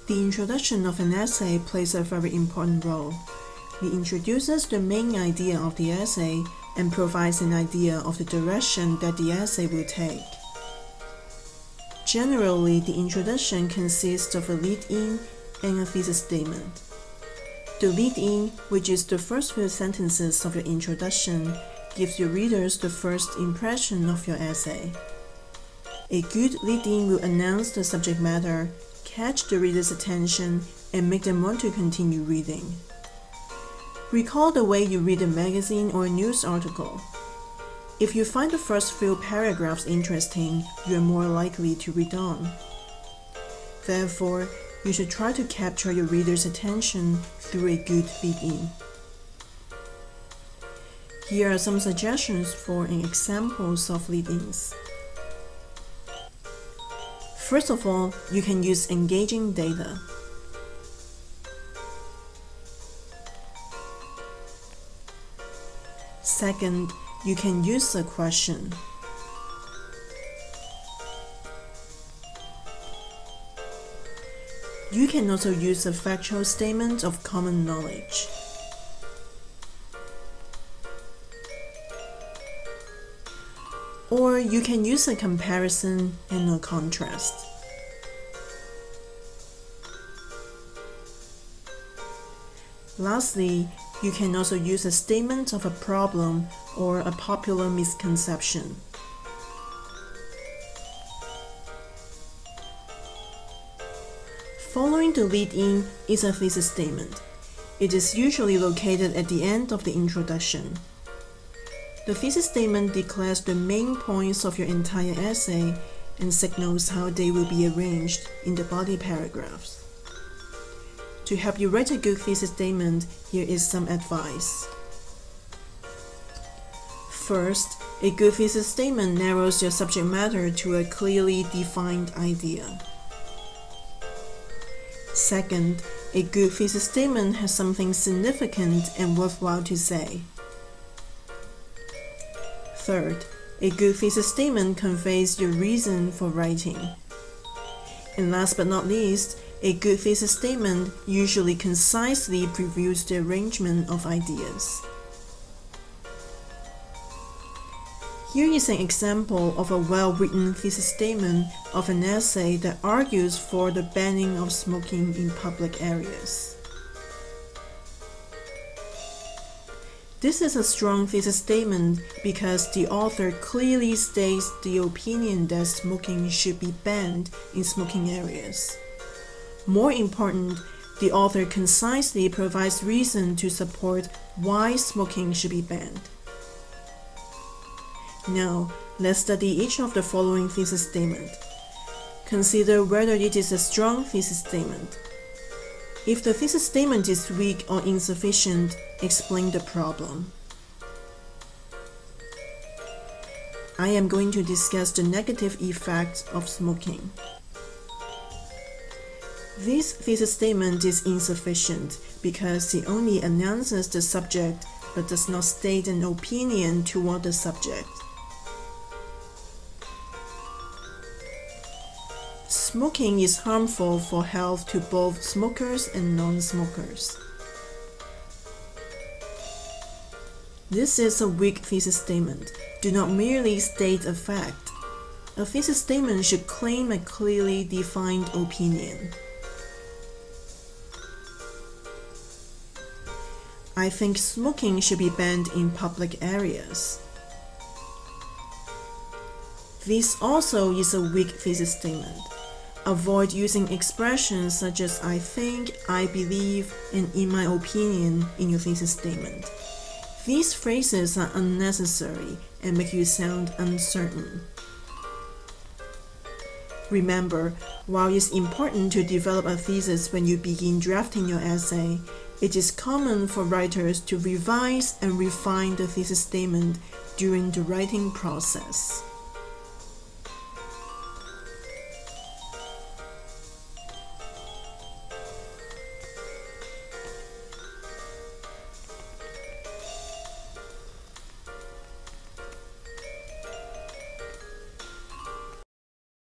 The introduction of an essay plays a very important role. It introduces the main idea of the essay and provides an idea of the direction that the essay will take. Generally, the introduction consists of a lead-in and a thesis statement. The lead-in, which is the first few sentences of your introduction, gives your readers the first impression of your essay. A good lead-in will announce the subject matter, catch the reader's attention, and make them want to continue reading. Recall the way you read a magazine or a news article. If you find the first few paragraphs interesting, you are more likely to read on. Therefore, you should try to capture your reader's attention through a good lead-in. Here are some suggestions for examples of lead-ins. First of all, you can use engaging data. Second, you can use a question. You can also use a factual statement of common knowledge. Or you can use a comparison and a contrast. Lastly, you can also use a statement of a problem or a popular misconception. Following the lead-in is a thesis statement. It is usually located at the end of the introduction. The thesis statement declares the main points of your entire essay and signals how they will be arranged in the body paragraphs. To help you write a good thesis statement, here is some advice. First, a good thesis statement narrows your subject matter to a clearly defined idea. Second, a good thesis statement has something significant and worthwhile to say. Third, a good thesis statement conveys your reason for writing. And last but not least, a good thesis statement usually concisely previews the arrangement of ideas. Here is an example of a well-written thesis statement of an essay that argues for the banning of smoking in public areas. This is a strong thesis statement because the author clearly states the opinion that smoking should be banned in smoking areas. More important, the author concisely provides reason to support why smoking should be banned. Now, let's study each of the following thesis statements. Consider whether it is a strong thesis statement. If the thesis statement is weak or insufficient, explain the problem. I am going to discuss the negative effects of smoking. This thesis statement is insufficient because it only announces the subject but does not state an opinion toward the subject. Smoking is harmful for health to both smokers and non-smokers. This is a weak thesis statement. Do not merely state a fact. A thesis statement should claim a clearly defined opinion. I think smoking should be banned in public areas. This also is a weak thesis statement. Avoid using expressions such as I think, I believe, and in my opinion in your thesis statement. These phrases are unnecessary and make you sound uncertain. Remember, while it's important to develop a thesis when you begin drafting your essay, it is common for writers to revise and refine the thesis statement during the writing process.